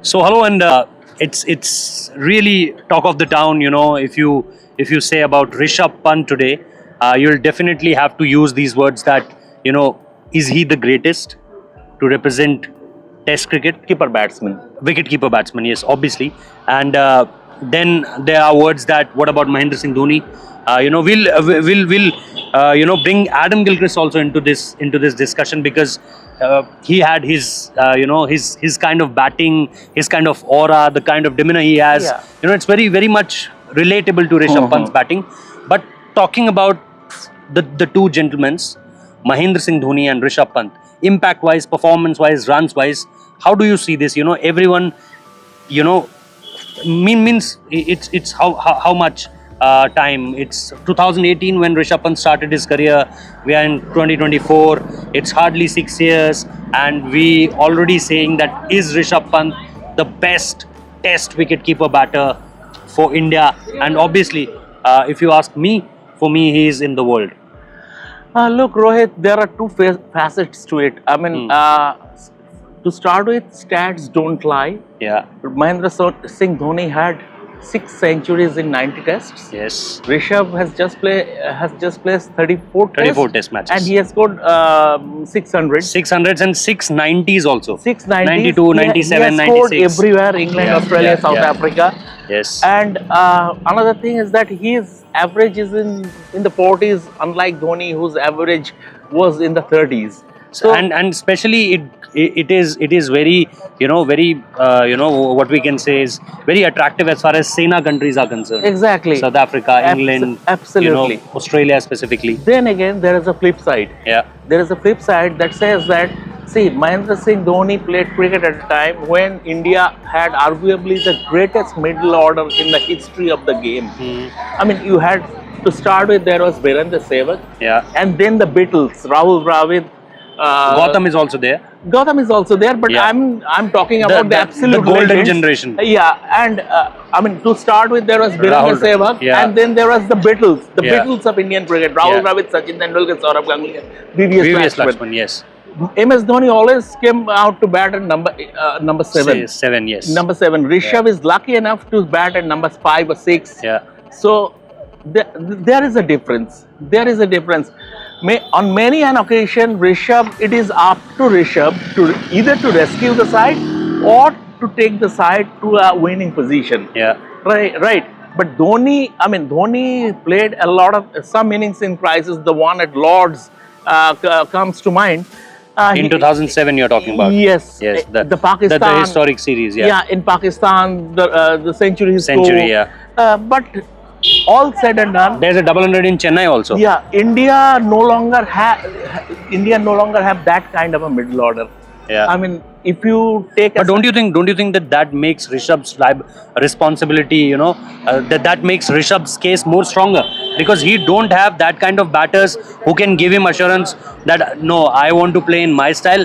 So hello, and it's really talk of the town. If you say about Rishabh Pant today, you'll definitely have to use these words that is he the greatest to represent Test cricket? Keeper batsman. Wicket-keeper batsman, yes, obviously. And then there are words that what about Mahendra Singh Dhoni? We'll bring Adam Gilchrist also into this discussion because he had his kind of batting, his kind of aura, the kind of demeanor he has. Yeah. It's very much relatable to Rishabh Pant's batting. But talking about the two gentlemen, Mahendra Singh Dhoni and Rishabh Pant, impact-wise, performance-wise, runs-wise, how do you see this? Everyone, means it's how much time. It's 2018 when Rishabh Pant started his career. We are in 2024. It's hardly 6 years, and we already saying that is Rishabh Pant the best Test wicket-keeper batter for India? And obviously, if you ask me, for me, he is in the world. Look, Rohit, there are two facets to it. I mean, to start with, stats don't lie. Yeah. Mahendra Singh Dhoni had 6 centuries in 90 tests. Yes. Rishabh has just placed 34 test matches. And he has scored 600. 600s and 690s also. 690s. 92, 97, he has scored 96. everywhere, England, Australia, South Africa. Yes. And another thing is that his average is in the 40s, unlike Dhoni, whose average was in the 30s. So and especially it is very what we can say is very attractive as far as Sena countries are concerned. Exactly. South Africa, England, absolutely. Australia specifically. Then again, there is a flip side. Yeah. There is a flip side that says that, see, Mahendra Singh Dhoni played cricket at a time when India had arguably the greatest middle order in the history of the game. I mean, you had to start with, there was Virendra Sehwag. Yeah. And then the Beatles, Rahul Dravid. Gautam is also there. Gautam is also there, but Yeah. I'm talking about the absolute the golden legends. generation. Yeah, and I mean, to start with, there was Virendra Sehwag, and then there was the Beatles, Beatles of Indian cricket: Rahul Dravid, Sachin Tendulkar, Saurabh Ganguly, previous Lakshman. Yes. MS Dhoni always came out to bat at number 7. 7, yes. Number 7. Rishabh is lucky enough to bat at numbers 5 or 6. Yeah. So there is a difference. There is a difference. On many an occasion, it is up to Rishabh to either to rescue the side or to take the side to a winning position. Yeah. Right. But Dhoni played some innings in crisis. The one at Lord's comes to mind. In 2007, you're talking about. Yes. Yes. The Pakistan. The historic series. Yeah. Yeah. In Pakistan, the century. Yeah. But all said and done, there's a double 100 in Chennai also. Yeah, India no longer have that kind of a middle order. Yeah. I mean, if you take. But don't you think that makes Rishabh's responsibility? That makes Rishabh's case more stronger because he don't have that kind of batters who can give him assurance that no, I want to play in my style.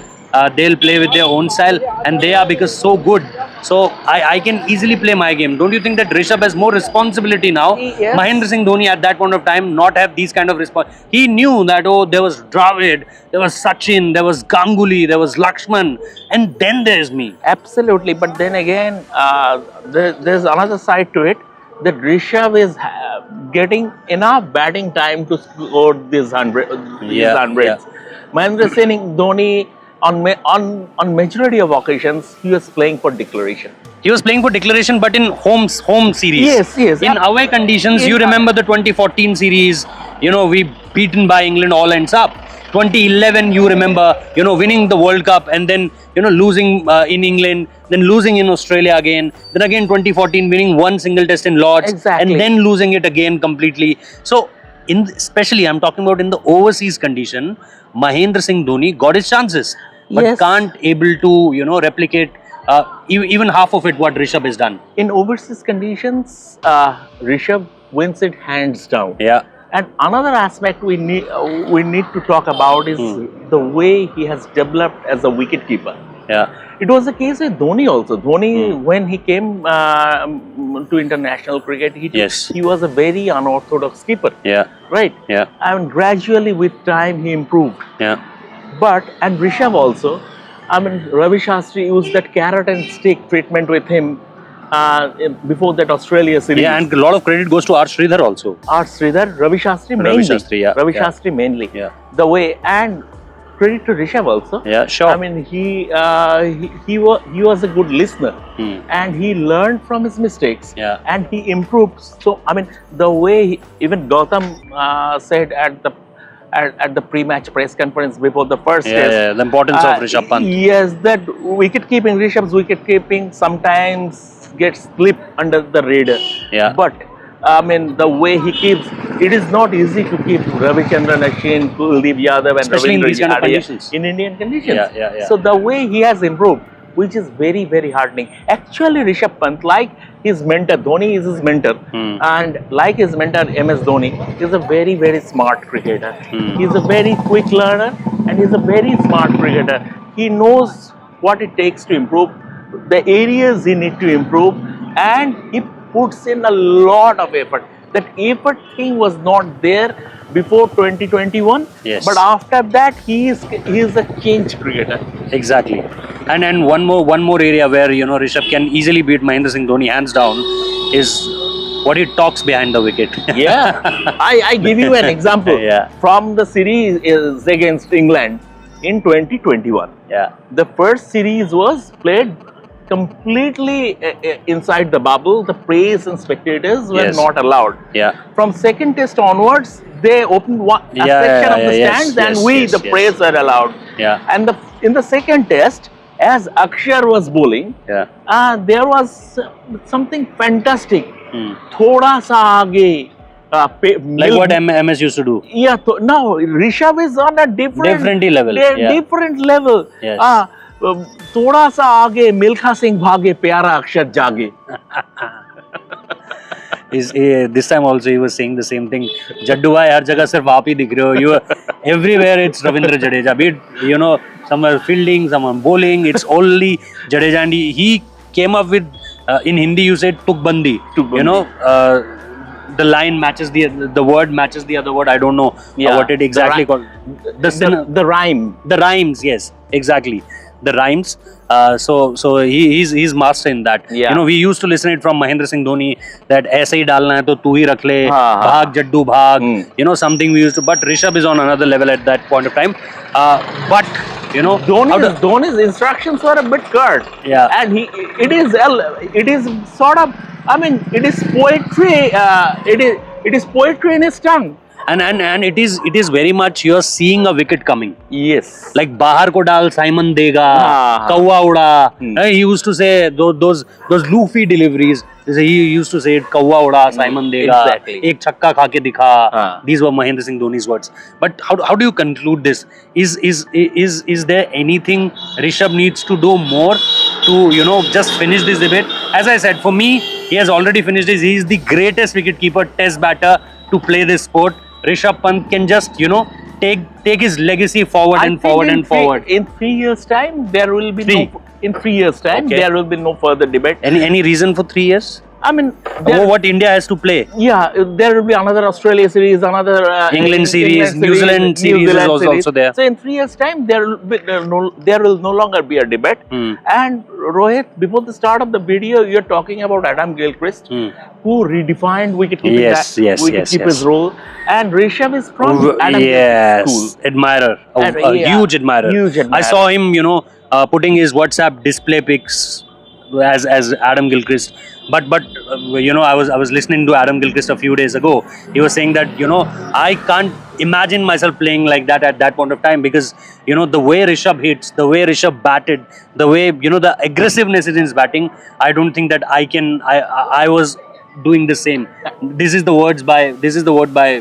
They'll play with their own style, and they are because so good. So I can easily play my game. Don't you think that Rishabh has more responsibility now? Yes. Mahendra Singh Dhoni at that point of time not have these kind of response. He knew that there was Dravid, there was Sachin, there was Ganguly, there was Lakshman, and then there's me. Absolutely, but then again, there's another side to it that Rishabh is getting enough batting time to score these hundreds. Mahendra Singh Dhoni. On majority of occasions, he was playing for declaration. He was playing for declaration, but in home series. Yes. In away conditions, you remember the 2014 series. We beaten by England all ends up. 2011, you remember, winning the World Cup and then losing in England, then losing in Australia again. Then again 2014, winning one single test in Lord's, exactly. And then losing it again completely. So, especially I'm talking about in the overseas condition, Mahendra Singh Dhoni got his chances. But can't able to replicate even half of it what Rishabh has done. In overseas conditions, Rishabh wins it hands down. Yeah. And another aspect we need to talk about is the way he has developed as a wicketkeeper. Yeah. It was the case with Dhoni also. Dhoni, when he came to international cricket, he was a very unorthodox keeper. Yeah. Right. Yeah. And gradually with time he improved. Yeah. And Rishabh also, I mean, Ravi Shastri used that carrot and stick treatment with him before that Australia series. Yeah, and a lot of credit goes to R. Sridhar also. R. Sridhar, Ravi Shastri mainly. Ravi Shastri, yeah. Ravi Yeah. Shastri mainly. Yeah. The way, and credit to Rishabh also. Yeah, sure. I mean, he was a good listener, and he learned from his mistakes. Yeah. And he improved. So I mean, the way even Gautam said at the pre-match press conference before the first test. Yeah, the importance of Rishabh Pant. Yes, that Rishabh's wicket keeping sometimes gets slipped under the radar. Yeah. But I mean, the way he keeps, it is not easy to keep Ravichandran Ashwin, Kuldeep Yadav, and Especially in Ravindra these kind of Jadeja conditions. in Indian conditions. Yeah. So the way he has improved, which is very, very heartening. Actually, Rishabh Pant, like his mentor, Dhoni is his mentor, and like his mentor, MS Dhoni, is a very, very smart cricketer. He's a very quick learner, and he's a very smart cricketer. He knows what it takes to improve, the areas he need to improve, and he puts in a lot of effort. That effort thing was not there before 2021, Yes. but after that he is a changed cricketer. Exactly. And one more area where Rishabh can easily beat Mahendra Singh Dhoni hands down is what he talks behind the wicket. Yeah, I give you an example. Yeah. From the series is against England in 2021. Yeah. The first series was played completely inside the bubble. The press and spectators were Yes. not allowed. Yeah. From second test onwards, they opened a section of the stands, and the press were allowed. Yeah. And in the second test, as Akshar was bowling, there was something fantastic. Thoda sa aage. Like what MS used to do. Yeah, now Rishabh is on a different level. Different level. Yes. थोड़ा सा आगे मिल्खा सिंह भागे प्यारा अक्षर जागे. This time also he was saying the same thing. Jaddu bhai, har jagah sirf aap hi dikh rahe ho. You are everywhere. It's Ravindra Jadeja. Be it, somewhere fielding, someone bowling. It's only Jadeja, and he came up with in Hindi you said tukbandi. The line matches the word matches the other word. I don't know what it exactly called. The rhyme. The rhymes, yes, exactly. The rhymes. So he's master in that. Yeah. We used to listen it from Mahendra Singh Dhoni that ऐसे ही डालना है तो तू ही रख ले, भाग जड्डू भाग. Something we used to. But Rishabh is on another level at that point of time. But Dhoni's instructions were a bit curt. Yeah. And it is sort of, I mean, it is poetry. It is poetry in his tongue. And it is very much you're seeing a wicket coming. Yes. Like bahar ko dal Simon dega, kawa uda. He used to say those loofy deliveries. He used to say it, kawa uda, Simon dega. Exactly. Ek chakka kha ke dikha. These were Mahendra Singh Dhoni's words. But how do you conclude this? Is there anything Rishabh needs to do more to just finish this debate? As I said, for me, he has already finished this. He is the greatest wicketkeeper, test batter to play this sport. Rishabh Pant can just take his legacy forward and forward. In 3 years' time, there will be there will be no further debate. Any reason for 3 years? I mean, what India has to play? Yeah, there will be another Australia series, another England series, New Zealand series is also there. So in 3 years' time, there will no longer be a debate. And Rohit, before the start of the video, you're talking about Adam Gilchrist, who redefined wicketkeeper's role, and Rishabh is from Adam Gilchrist school. Admirer, a huge admirer. I saw him, putting his WhatsApp display pics as Adam Gilchrist. But I was listening to Adam Gilchrist a few days ago. He was saying that I can't imagine myself playing like that at that point of time, because the way Rishabh hits, the way Rishabh batted, the way the aggressiveness in his batting, I don't think that I was doing the same. This is the word by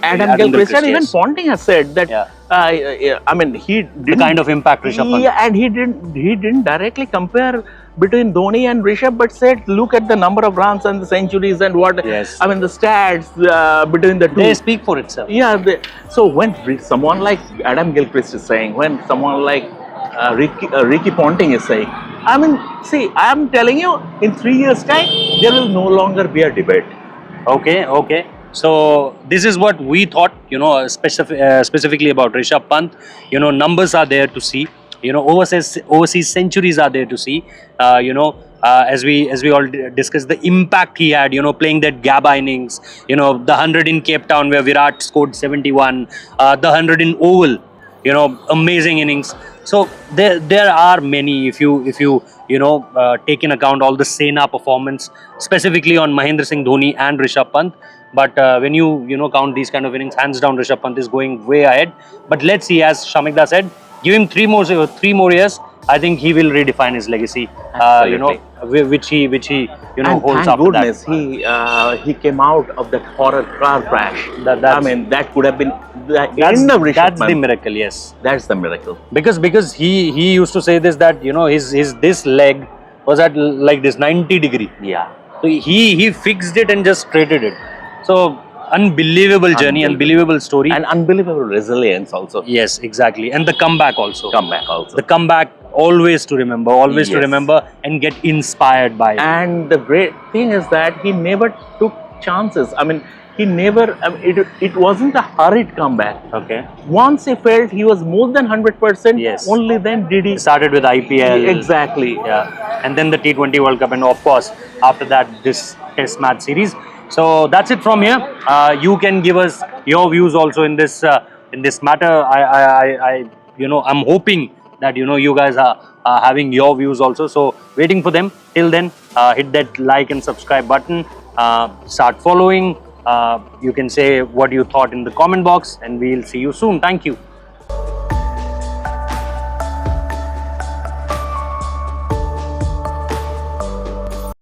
Adam Gilchrist. And even Ponting has said that. I mean, he didn't, the kind of impact Rishabh Pant. Yeah, and he didn't directly compare between Dhoni and Rishabh, but said, look at the number of runs and the centuries and what. Yes. I mean, the stats between the two. They speak for itself. Yeah. So when someone like Adam Gilchrist is saying, when someone like Ricky Ponting is saying, I mean, see, I am telling you, in 3 years' time, there will no longer be a debate. Okay. So this is what we thought, specifically about Rishabh Pant. Numbers are there to see. overseas centuries are there to see. As we all discussed, the impact he had, playing that Gabba innings, the 100 in Cape Town where Virat scored 71, the 100 in Oval, amazing innings. So there are many. If you take in account all the Sena performance, specifically on Mahendra Singh Dhoni and Rishabh Pant. But when you count these kind of innings, hands down Rishabh Pant is going way ahead. But let's see, as Shamik said, give him three more years. I think he will redefine his legacy. Absolutely. Which he And holds thank after goodness that. he came out of that horror car crash. That's- I mean, that could have been the That's, end of Rishabh that's the Pant. miracle, yes. That's the miracle. Because he used to say this, that his this leg was at like this 90-degree. Yeah. So he fixed it and just straightened it. So unbelievable journey, unbelievable story. And unbelievable resilience also. Yes, exactly. And the comeback also. Comeback also. The comeback, always to remember, Yes. and get inspired by it. And the great thing is that he never took chances. I mean, he never. I mean, it wasn't a hurried comeback. Okay. Once he felt he was more than 100%, Yes. only then did he. He started with IPL. Exactly. Yeah. And then the T20 World Cup, and of course, after that, this Test match series. So that's it from here. You can give us your views also in this matter. I'm hoping that you guys are having your views also. So waiting for them. Till then, hit that like and subscribe button. Start following. You can say what you thought in the comment box, and we'll see you soon. Thank you.